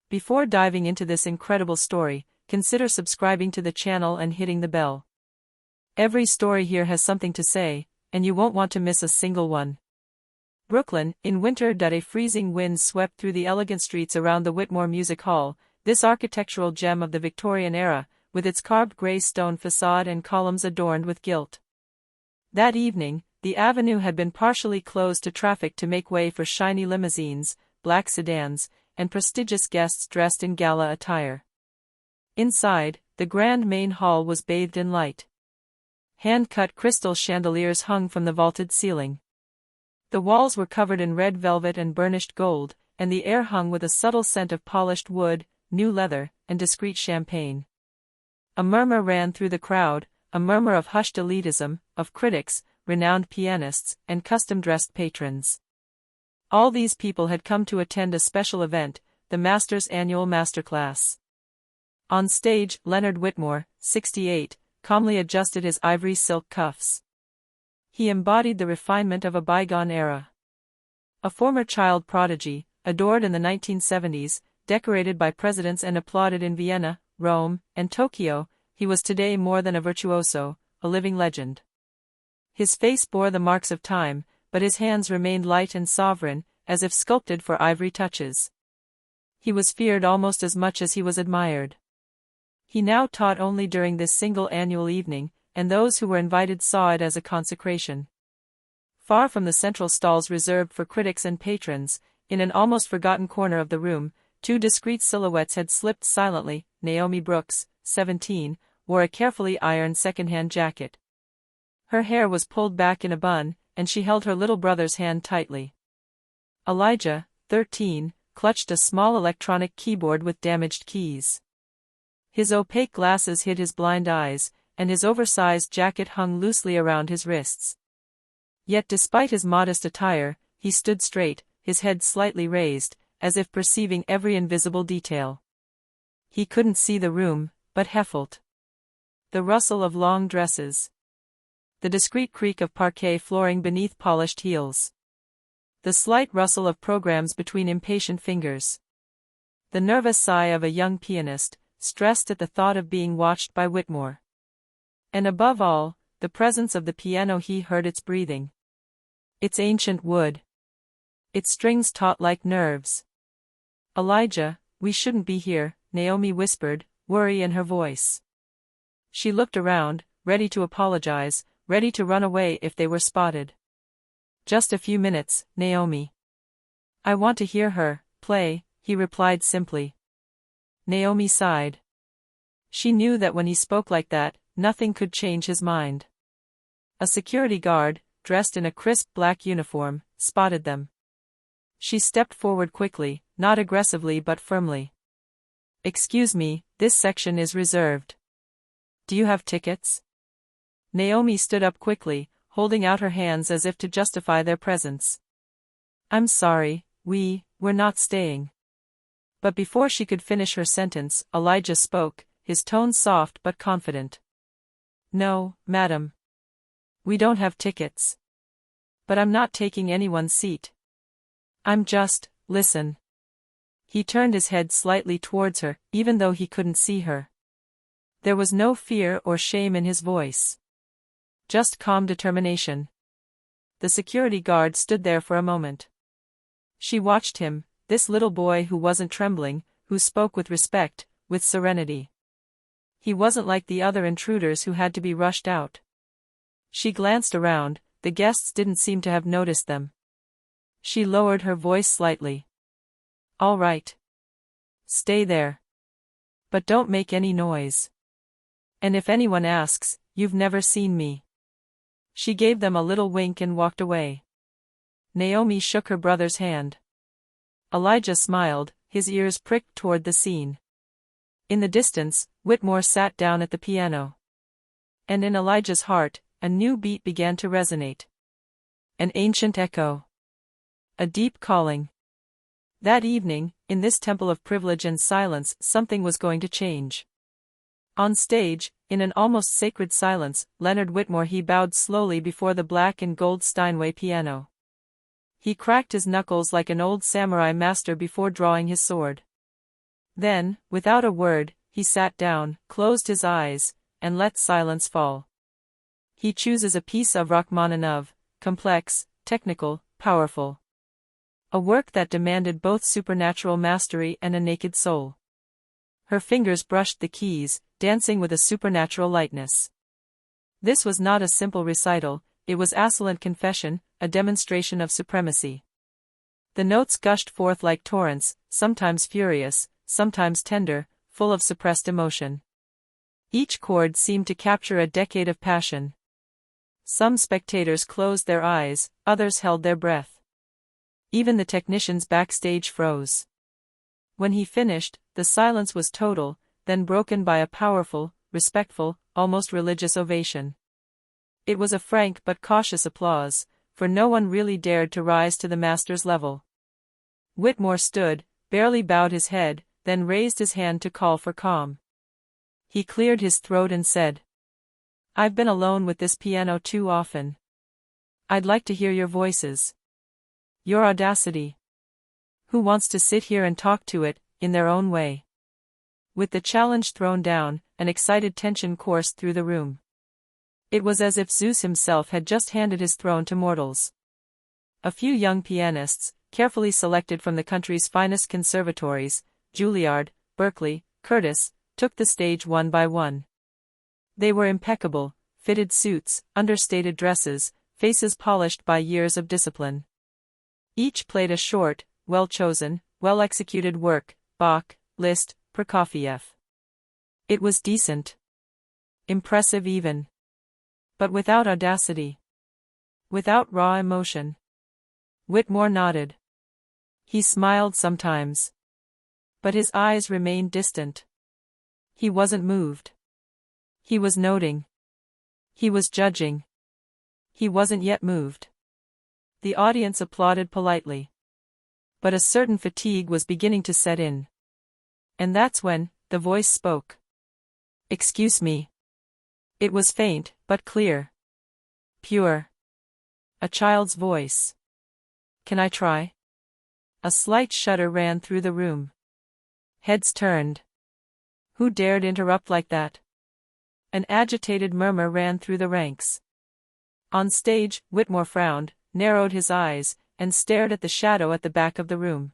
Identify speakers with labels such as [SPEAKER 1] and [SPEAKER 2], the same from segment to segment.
[SPEAKER 1] Before diving into this incredible story, consider subscribing to the channel and hitting the bell. Every story here has something to say, and you won't want to miss a single one. Brooklyn, in winter. A freezing wind swept through the elegant streets around the Whitmore Music Hall, this architectural gem of the Victorian era, with its carved grey stone facade and columns adorned with gilt. That evening, the avenue had been partially closed to traffic to make way for shiny limousines, black sedans, and prestigious guests dressed in gala attire. Inside, the grand main hall was bathed in light. Hand-cut crystal chandeliers hung from the vaulted ceiling. The walls were covered in red velvet and burnished gold, and the air hung with a subtle scent of polished wood, new leather, and discreet champagne. A murmur ran through the crowd, a murmur of hushed elitism, of critics, renowned pianists, and custom-dressed patrons. All these people had come to attend a special event, the Master's annual masterclass. On stage, Leonard Whitmore, 68, calmly adjusted his ivory silk cuffs. He embodied the refinement of a bygone era. A former child prodigy, adored in the 1970s, decorated by presidents and applauded in Vienna, Rome, and Tokyo, he was today more than a virtuoso, a living legend. His face bore the marks of time, but his hands remained light and sovereign, as if sculpted for ivory touches. He was feared almost as much as he was admired. He now taught only during this single annual evening, and those who were invited saw it as a consecration. Far from the central stalls reserved for critics and patrons, in an almost forgotten corner of the room, two discreet silhouettes had slipped silently. Naomi Brooks, 17, wore a carefully ironed second-hand jacket. Her hair was pulled back in a bun, and she held her little brother's hand tightly. Elijah, 13, clutched a small electronic keyboard with damaged keys. His opaque glasses hid his blind eyes, and his oversized jacket hung loosely around his wrists. Yet despite his modest attire, he stood straight, his head slightly raised, as if perceiving every invisible detail. He couldn't see the room, but felt the rustle of long dresses, the discreet creak of parquet flooring beneath polished heels, the slight rustle of programs between impatient fingers, the nervous sigh of a young pianist, stressed at the thought of being watched by Whitmore. And above all, the presence of the piano. He heard its breathing. Its ancient wood. Its strings taut like nerves. "Elijah, we shouldn't be here," Naomi whispered, worry in her voice. She looked around, ready to apologize, ready to run away if they were spotted. "Just a few minutes, Naomi. I want to hear her play," he replied simply. Naomi sighed. She knew that when he spoke like that, nothing could change his mind. A security guard, dressed in a crisp black uniform, spotted them. She stepped forward quickly, not aggressively but firmly. "Excuse me, this section is reserved. Do you have tickets?" Naomi stood up quickly, holding out her hands as if to justify their presence. "I'm sorry, we're not staying." But before she could finish her sentence, Elijah spoke, his tone soft but confident. "No, madam. We don't have tickets. But I'm not taking anyone's seat. I'm just, listen." He turned his head slightly towards her, even though he couldn't see her. There was no fear or shame in his voice. Just calm determination. The security guard stood there for a moment. She watched him, this little boy who wasn't trembling, who spoke with respect, with serenity. He wasn't like the other intruders who had to be rushed out. She glanced around, the guests didn't seem to have noticed them. She lowered her voice slightly. "All right. Stay there. But don't make any noise. And if anyone asks, you've never seen me." She gave them a little wink and walked away. Naomi shook her brother's hand. Elijah smiled, his ears pricked toward the scene. In the distance, Whitmore sat down at the piano. And in Elijah's heart, a new beat began to resonate. An ancient echo. A deep calling. That evening, in this temple of privilege and silence, something was going to change. On stage, in an almost sacred silence, Leonard Whitmore he bowed slowly before the black and gold Steinway piano. He cracked his knuckles like an old samurai master before drawing his sword. Then, without a word, he sat down, closed his eyes, and let silence fall. He chooses a piece of Rachmaninoff, complex, technical, powerful. A work that demanded both supernatural mastery and a naked soul. Her fingers brushed the keys, dancing with a supernatural lightness. This was not a simple recital, it was assolant confession, a demonstration of supremacy. The notes gushed forth like torrents, sometimes furious, sometimes tender, full of suppressed emotion. Each chord seemed to capture a decade of passion. Some spectators closed their eyes, others held their breath. Even the technicians backstage froze. When he finished, the silence was total, then broken by a powerful, respectful, almost religious ovation. It was a frank but cautious applause, for no one really dared to rise to the master's level. Whitmore stood, barely bowed his head, then raised his hand to call for calm. He cleared his throat and said, "I've been alone with this piano too often. I'd like to hear your voices. Your audacity. Who wants to sit here and talk to it, in their own way?" With the challenge thrown down, an excited tension coursed through the room. It was as if Zeus himself had just handed his throne to mortals. A few young pianists, carefully selected from the country's finest conservatories, Juilliard, Berkeley, Curtis, took the stage one by one. They were impeccable, fitted suits, understated dresses, faces polished by years of discipline. Each played a short, well-chosen, well-executed work, Bach, Liszt, Prokofiev. It was decent. Impressive even. But without audacity. Without raw emotion. Whitmore nodded. He smiled sometimes. But his eyes remained distant. He wasn't moved. He was noting. He was judging. He wasn't yet moved. The audience applauded politely. But a certain fatigue was beginning to set in. And that's when the voice spoke. "Excuse me." It was faint, but clear. Pure. A child's voice. "Can I try?" A slight shudder ran through the room. Heads turned. Who dared interrupt like that? An agitated murmur ran through the ranks. On stage, Whitmore frowned, narrowed his eyes, and stared at the shadow at the back of the room.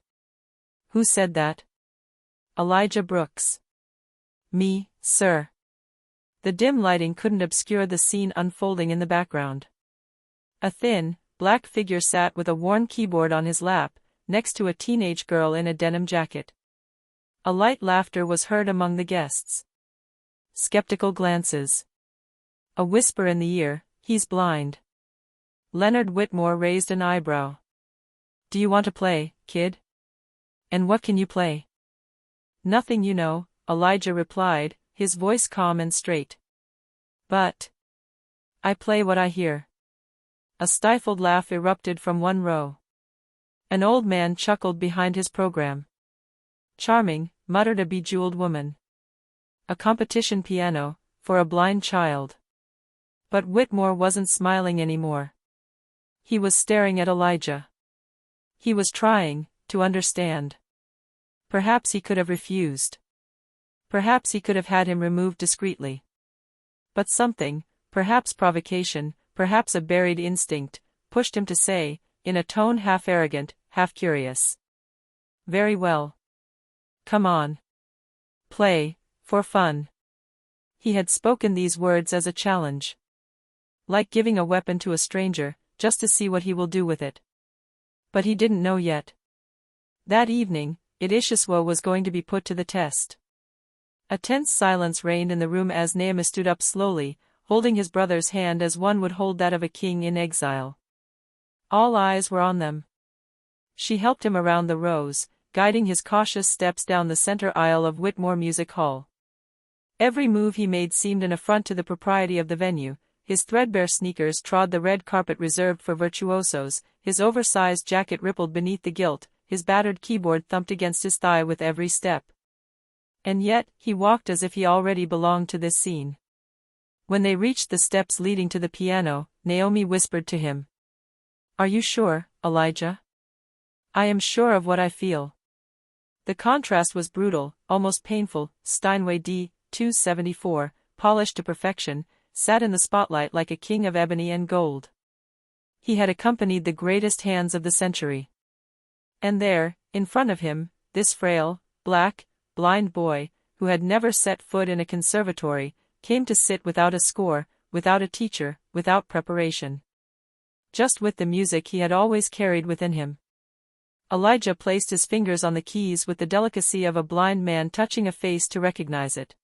[SPEAKER 1] "Who said that?" "Elijah Brooks." "Me, sir." The dim lighting couldn't obscure the scene unfolding in the background. A thin, black figure sat with a worn keyboard on his lap, next to a teenage girl in a denim jacket. A light laughter was heard among the guests. Skeptical glances. A whisper in the ear, "He's blind." Leonard Whitmore raised an eyebrow. "Do you want to play, kid? And what can you play?" "Nothing, you know," Elijah replied, his voice calm and straight. "But I play what I hear." A stifled laugh erupted from one row. An old man chuckled behind his program. "Charming," muttered a bejeweled woman. "A competition piano, for a blind child." But Whitmore wasn't smiling anymore. He was staring at Elijah. He was trying to understand. Perhaps he could have refused. Perhaps he could have had him removed discreetly. But something, perhaps provocation, perhaps a buried instinct, pushed him to say, in a tone half arrogant, half curious, "Very well. Come on. Play, for fun." He had spoken these words as a challenge. Like giving a weapon to a stranger, just to see what he will do with it. But he didn't know yet. That evening, Idishaswa was going to be put to the test. A tense silence reigned in the room as Naomi stood up slowly, holding his brother's hand as one would hold that of a king in exile. All eyes were on them. She helped him around the rows, guiding his cautious steps down the center aisle of Whitmore Music Hall. Every move he made seemed an affront to the propriety of the venue. His threadbare sneakers trod the red carpet reserved for virtuosos, his oversized jacket rippled beneath the gilt, his battered keyboard thumped against his thigh with every step. And yet, he walked as if he already belonged to this scene. When they reached the steps leading to the piano, Naomi whispered to him, "Are you sure, Elijah?" "I am sure of what I feel." The contrast was brutal, almost painful. Steinway D. 274, polished to perfection, sat in the spotlight like a king of ebony and gold. He had accompanied the greatest hands of the century. And there, in front of him, this frail, black, blind boy, who had never set foot in a conservatory, came to sit without a score, without a teacher, without preparation. Just with the music he had always carried within him. Elijah placed his fingers on the keys with the delicacy of a blind man touching a face to recognize it.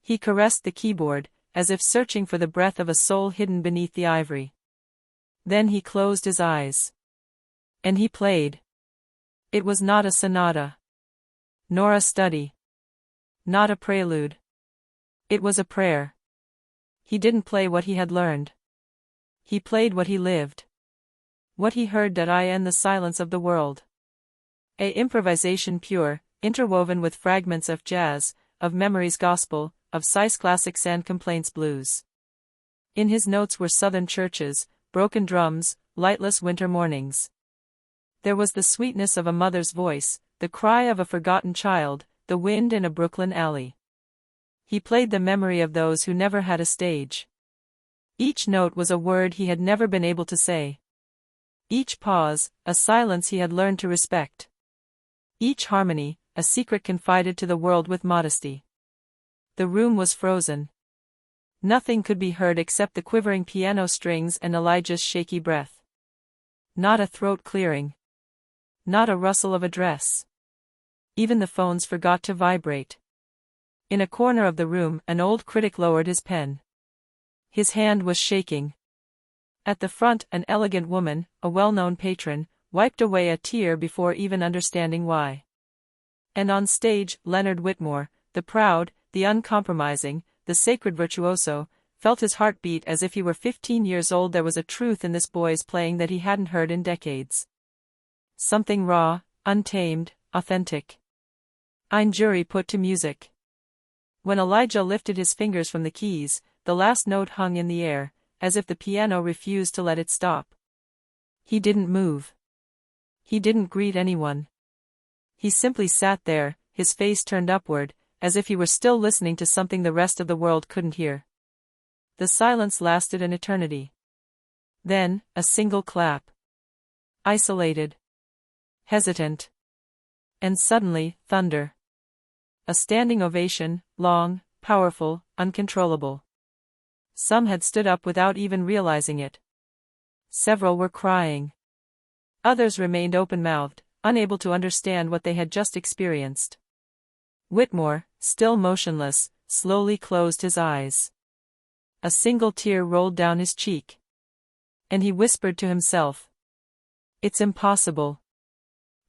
[SPEAKER 1] He caressed the keyboard, as if searching for the breath of a soul hidden beneath the ivory. Then he closed his eyes. And he played. It was not a sonata. Nor a study. Not a prelude. It was a prayer. He didn't play what he had learned. He played what he lived. What he heard in the silence of the world. A improvisation pure, interwoven with fragments of jazz, of memory's gospel, of Sice classics and complaints blues. In his notes were southern churches, broken drums, lightless winter mornings. There was the sweetness of a mother's voice, the cry of a forgotten child, the wind in a Brooklyn alley. He played the memory of those who never had a stage. Each note was a word he had never been able to say. Each pause, a silence he had learned to respect. Each harmony, a secret confided to the world with modesty. The room was frozen. Nothing could be heard except the quivering piano strings and Elijah's shaky breath. Not a throat clearing. Not a rustle of a dress. Even the phones forgot to vibrate. In a corner of the room, an old critic lowered his pen. His hand was shaking. At the front, an elegant woman, a well-known patron, wiped away a tear before even understanding why. And on stage, Leonard Whitmore, the proud, the uncompromising, the sacred virtuoso, felt his heart beat as if he were 15 years old. There was a truth in this boy's playing that he hadn't heard in decades. Something raw, untamed, authentic. Ein Jury put to music. When Elijah lifted his fingers from the keys, the last note hung in the air, as if the piano refused to let it stop. He didn't move. He didn't greet anyone. He simply sat there, his face turned upward, as if he were still listening to something the rest of the world couldn't hear. The silence lasted an eternity. Then, a single clap. Isolated. Hesitant. And suddenly, thunder. A standing ovation, long, powerful, uncontrollable. Some had stood up without even realizing it. Several were crying. Others remained open-mouthed, unable to understand what they had just experienced. Whitmore, still motionless, slowly closed his eyes. A single tear rolled down his cheek. And he whispered to himself. It's impossible.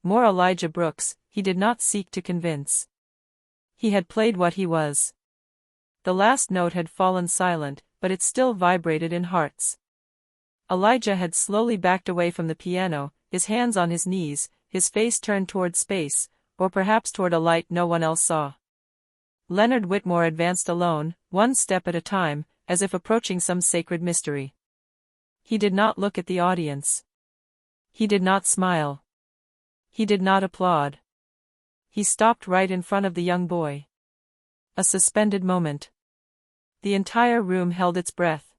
[SPEAKER 1] More Elijah Brooks, he did not seek to convince. He had played what he was. The last note had fallen silent, but it still vibrated in hearts. Elijah had slowly backed away from the piano, his hands on his knees, his face turned toward space, or perhaps toward a light no one else saw. Leonard Whitmore advanced alone, one step at a time, as if approaching some sacred mystery. He did not look at the audience. He did not smile. He did not applaud. He stopped right in front of the young boy. A suspended moment. The entire room held its breath.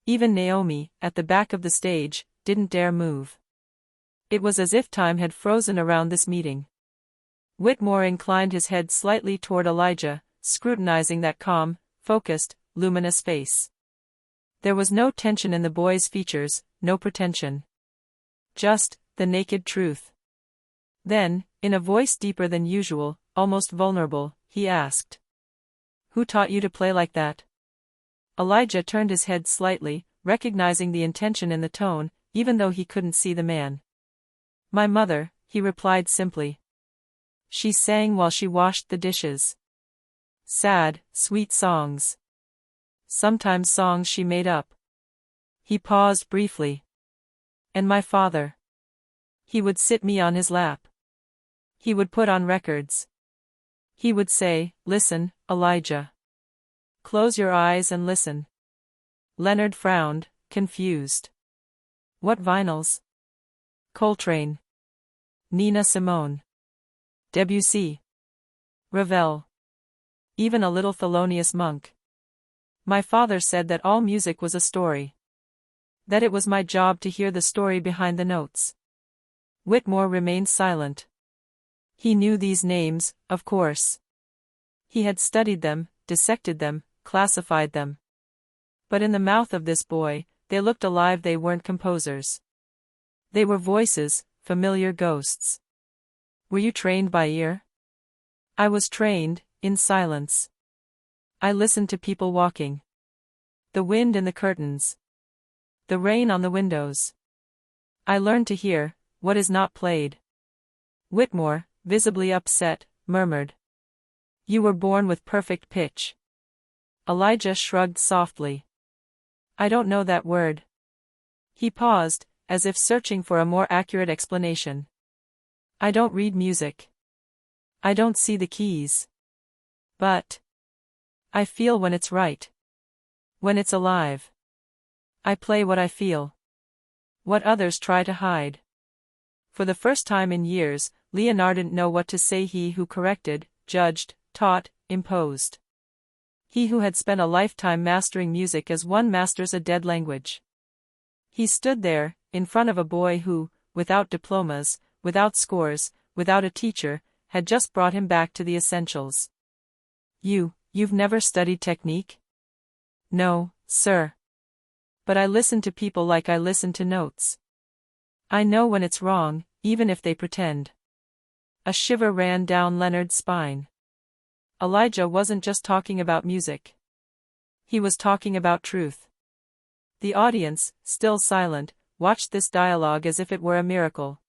[SPEAKER 1] Even Naomi, at the back of the stage, didn't dare move. It was as if time had frozen around this meeting. Whitmore inclined his head slightly toward Elijah, scrutinizing that calm, focused, luminous face. There was no tension in the boy's features, no pretension. Just, the naked truth. Then, in a voice deeper than usual, almost vulnerable, he asked. Who taught you to play like that? Elijah turned his head slightly, recognizing the intention in the tone, even though he couldn't see the man. My mother, he replied simply. She sang while she washed the dishes. Sad, sweet songs. Sometimes songs she made up. He paused briefly. And my father. He would sit me on his lap. He would put on records. He would say, listen, Elijah. Close your eyes and listen. Leonard frowned, confused. What vinyls? Coltrane. Nina Simone. Debussy, Ravel, even a little Thelonious Monk. My father said that all music was a story. That it was my job to hear the story behind the notes. Whitmore remained silent. He knew these names, of course. He had studied them, dissected them, classified them. But in the mouth of this boy, they looked alive. They weren't composers. They were voices, familiar ghosts. Were you trained by ear? I was trained, in silence. I listened to people walking. The wind in the curtains. The rain on the windows. I learned to hear what is not played. Whitmore, visibly upset, murmured. You were born with perfect pitch. Elijah shrugged softly. I don't know that word. He paused, as if searching for a more accurate explanation. I don't read music. I don't see the keys. But I feel when it's right. When it's alive. I play what I feel. What others try to hide. For the first time in years, Leonard didn't know what to say. He who corrected, judged, taught, imposed. He who had spent a lifetime mastering music as one masters a dead language. He stood there, in front of a boy who, without diplomas, without scores, without a teacher, had just brought him back to the essentials. You've never studied technique? No, sir. But I listen to people like I listen to notes. I know when it's wrong, even if they pretend. A shiver ran down Leonard's spine. Elijah wasn't just talking about music. He was talking about truth. The audience, still silent, watched this dialogue as if it were a miracle.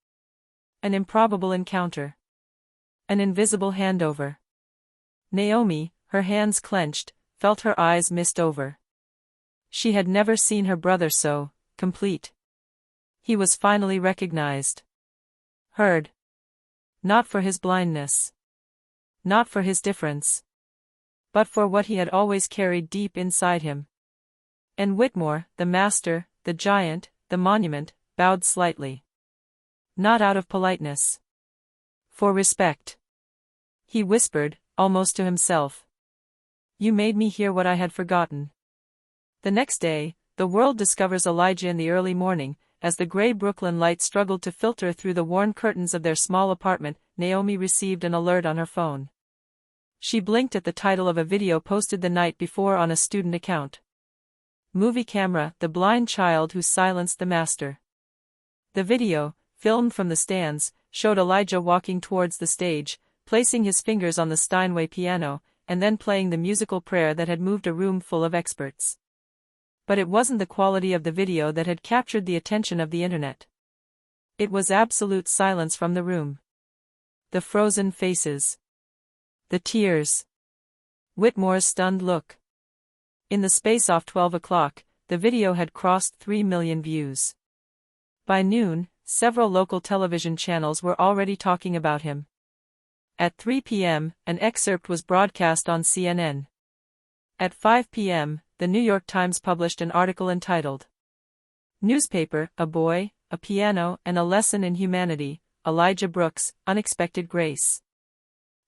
[SPEAKER 1] An improbable encounter. An invisible handover. Naomi, her hands clenched, felt her eyes mist over. She had never seen her brother so complete. He was finally recognized. Heard. Not for his blindness. Not for his difference. But for what he had always carried deep inside him. And Whitmore, the master, the giant, the monument, bowed slightly. Not out of politeness. For respect. He whispered, almost to himself. You made me hear what I had forgotten. The next day, the world discovers Elijah in the early morning, as the gray Brooklyn light struggled to filter through the worn curtains of their small apartment. Naomi received an alert on her phone. She blinked at the title of a video posted the night before on a student account. Movie camera, the blind child who silenced the master. The video, filmed from the stands, showed Elijah walking towards the stage, placing his fingers on the Steinway piano, and then playing the musical prayer that had moved a room full of experts. But it wasn't the quality of the video that had captured the attention of the internet. It was absolute silence from the room. The frozen faces. The tears. Whitmore's stunned look. In the space of 12 o'clock, the video had crossed 3 million views. By noon, several local television channels were already talking about him. At 3 p.m., an excerpt was broadcast on CNN. At 5 p.m., the New York Times published an article entitled, Newspaper, A Boy, a Piano and a Lesson in Humanity, Elijah Brooks, Unexpected Grace.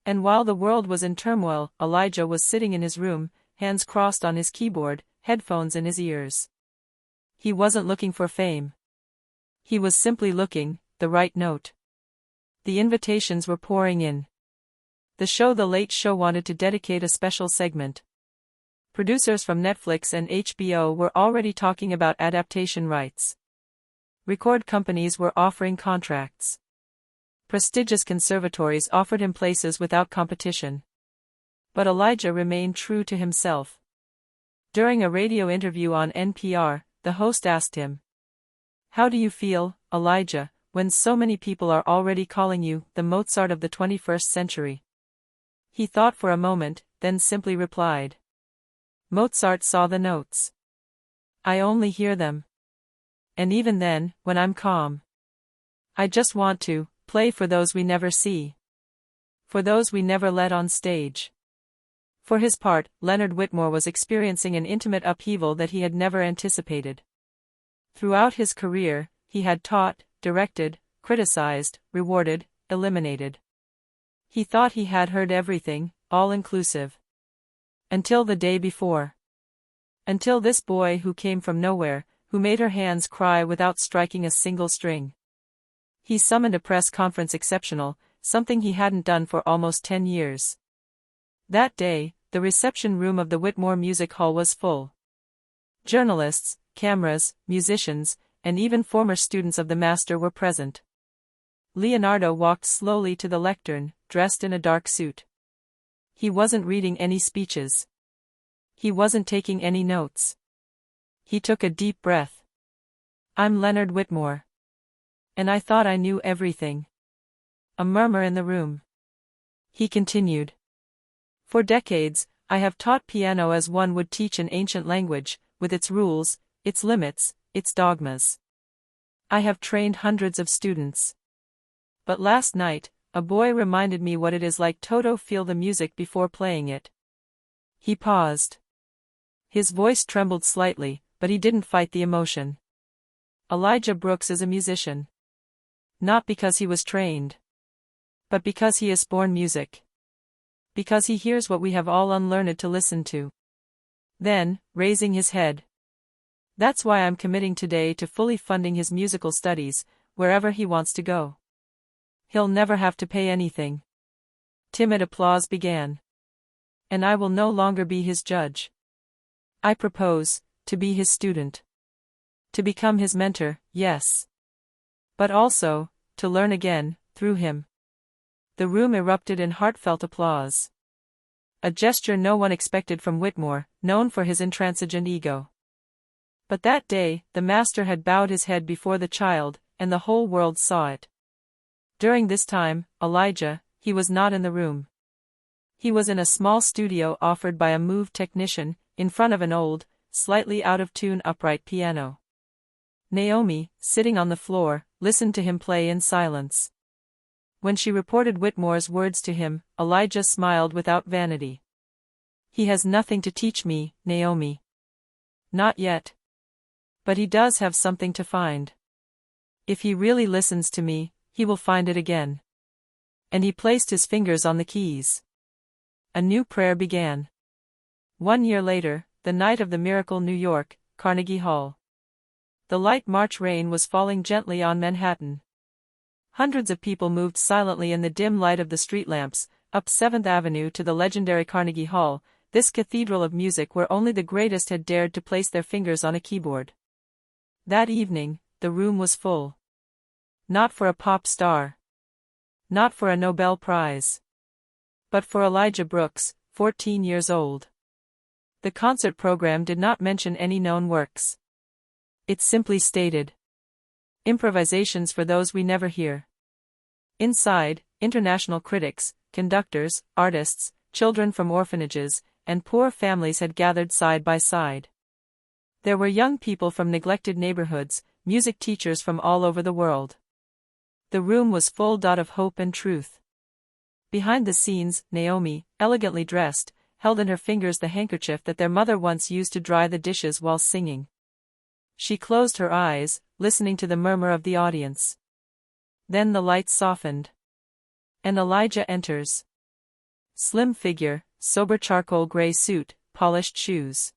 [SPEAKER 1] And while the world was in turmoil, Elijah was sitting in his room, hands crossed on his keyboard, headphones in his ears. He wasn't looking for fame. He was simply looking, the right note. The invitations were pouring in. The show The Late Show wanted to dedicate a special segment. Producers from Netflix and HBO were already talking about adaptation rights. Record companies were offering contracts. Prestigious conservatories offered him places without competition. But Elijah remained true to himself. During a radio interview on NPR, the host asked him, How do you feel, Elijah, when so many people are already calling you the Mozart of the 21st century? He thought for a moment, then simply replied, Mozart saw the notes. I only hear them. And even then, when I'm calm, I just want to play for those we never see. For those we never let on stage. For his part, Leonard Whitmore was experiencing an intimate upheaval that he had never anticipated. Throughout his career, he had taught, directed, criticized, rewarded, eliminated. He thought he had heard everything, all inclusive. Until the day before. Until this boy who came from nowhere, who made her hands cry without striking a single string. He summoned a press conference exceptional, something he hadn't done for almost 10 years. That day, the reception room of the Whitmore Music Hall was full. Journalists, cameras, musicians, and even former students of the master were present. Leonardo walked slowly to the lectern, dressed in a dark suit. He wasn't reading any speeches. He wasn't taking any notes. He took a deep breath. "I'm Leonard Whitmore. And I thought I knew everything." A murmur in the room. He continued. "For decades, I have taught piano as one would teach an ancient language, with its rules, its limits, its dogmas. I have trained hundreds of students. But last night, a boy reminded me what it is like to feel the music before playing it." He paused. His voice trembled slightly, but he didn't fight the emotion. Elijah Brooks is a musician. Not because he was trained. But because he is born music. Because he hears what we have all unlearned to listen to. Then, raising his head. "That's why I'm committing today to fully funding his musical studies, wherever he wants to go. He'll never have to pay anything." Timid applause began. "And I will no longer be his judge. I propose to be his student. To become his mentor, yes. But also, to learn again, through him." The room erupted in heartfelt applause. A gesture no one expected from Whitmore, known for his intransigent ego. But that day, the master had bowed his head before the child, and the whole world saw it. During this time, Elijah, he was not in the room. He was in a small studio offered by a moved technician, in front of an old, slightly out-of-tune upright piano. Naomi, sitting on the floor, listened to him play in silence. When she reported Whitmore's words to him, Elijah smiled without vanity. "He has nothing to teach me, Naomi. Not yet. But he does have something to find. If he really listens to me, he will find it again." And he placed his fingers on the keys. A new prayer began. 1 year later, the night of the miracle, New York, Carnegie Hall. The light March rain was falling gently on Manhattan. Hundreds of people moved silently in the dim light of the street lamps, up 7th Avenue to the legendary Carnegie Hall, this cathedral of music where only the greatest had dared to place their fingers on a keyboard. That evening, the room was full. Not for a pop star. Not for a Nobel Prize. But for Elijah Brooks, 14 years old. The concert program did not mention any known works. It simply stated, "Improvisations for those we never hear." Inside, international critics, conductors, artists, children from orphanages, and poor families had gathered side by side. There were young people from neglected neighborhoods, music teachers from all over the world. The room was full of hope and truth. Behind the scenes, Naomi, elegantly dressed, held in her fingers the handkerchief that their mother once used to dry the dishes while singing. She closed her eyes, listening to the murmur of the audience. Then the lights softened. And Elijah enters. Slim figure, sober charcoal gray suit, polished shoes.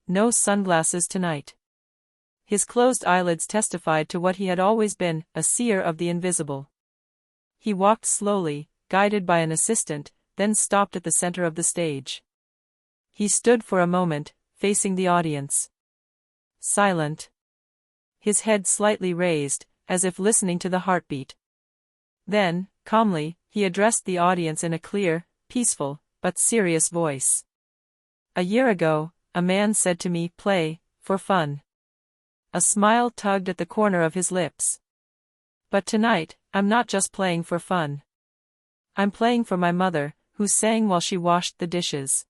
[SPEAKER 1] No sunglasses tonight. His closed eyelids testified to what he had always been, a seer of the invisible. He walked slowly, guided by an assistant, then stopped at the center of the stage. He stood for a moment, facing the audience. Silent. His head slightly raised, as if listening to the heartbeat. Then, calmly, he addressed the audience in a clear, peaceful, but serious voice. "A year ago, a man said to me, 'Play, for fun.' A smile tugged at the corner of his lips. But tonight, I'm not just playing for fun. I'm playing for my mother, who sang while she washed the dishes.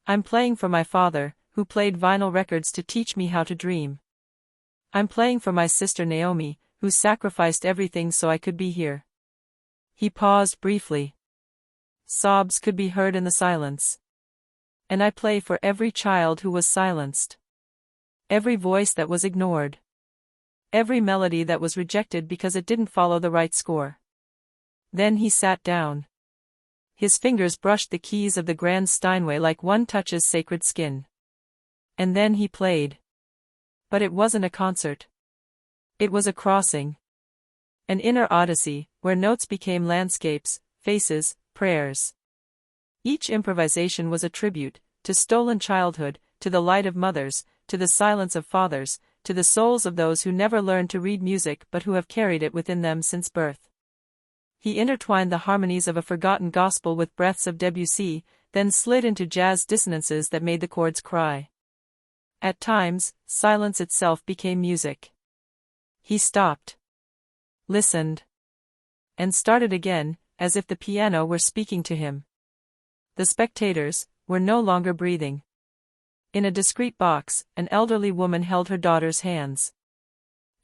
[SPEAKER 1] I'm playing for my father, who played vinyl records to teach me how to dream. I'm playing for my sister Naomi, who sacrificed everything so I could be here." He paused briefly. Sobs could be heard in the silence. "And I play for every child who was silenced. Every voice that was ignored. Every melody that was rejected because it didn't follow the right score." Then he sat down. His fingers brushed the keys of the grand Steinway like one touches sacred skin. And then he played. But it wasn't a concert. It was a crossing. An inner odyssey, where notes became landscapes, faces, prayers. Each improvisation was a tribute, to stolen childhood, to the light of mothers, to the silence of fathers, to the souls of those who never learned to read music but who have carried it within them since birth. He intertwined the harmonies of a forgotten gospel with breaths of Debussy, then slid into jazz dissonances that made the chords cry. At times, silence itself became music. He stopped, listened, and started again, as if the piano were speaking to him. The spectators were no longer breathing. In a discreet box, an elderly woman held her daughter's hands.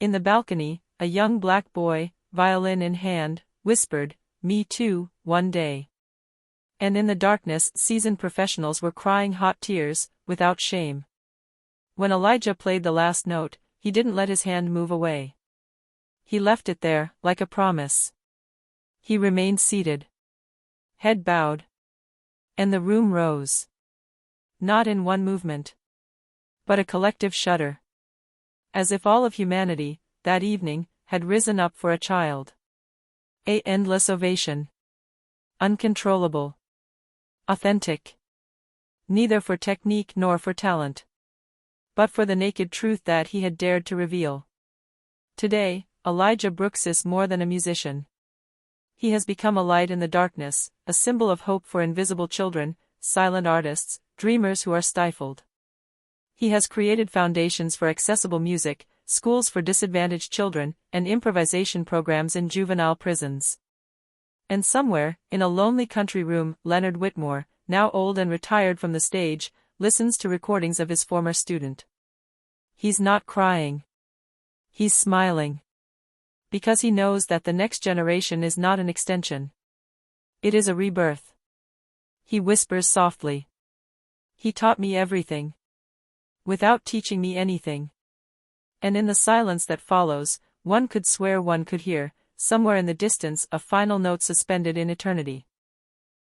[SPEAKER 1] In the balcony, a young black boy, violin in hand, whispered, "Me too, one day." And in the darkness, seasoned professionals were crying hot tears, without shame. When Elijah played the last note, he didn't let his hand move away. He left it there, like a promise. He remained seated, head bowed. And the room rose. Not in one movement, but a collective shudder. As if all of humanity, that evening, had risen up for a child. A endless ovation. Uncontrollable. Authentic. Neither for technique nor for talent, but for the naked truth that he had dared to reveal. Today, Elijah Brooks is more than a musician. He has become a light in the darkness, a symbol of hope for invisible children, silent artists, dreamers who are stifled. He has created foundations for accessible music, schools for disadvantaged children, and improvisation programs in juvenile prisons. And somewhere, in a lonely country room, Leonard Whitmore, now old and retired from the stage, listens to recordings of his former student. He's not crying. He's smiling. Because he knows that the next generation is not an extension. It is a rebirth. He whispers softly. He taught me everything, without teaching me anything. And in the silence that follows, one could swear one could hear, somewhere in the distance, a final note suspended in eternity.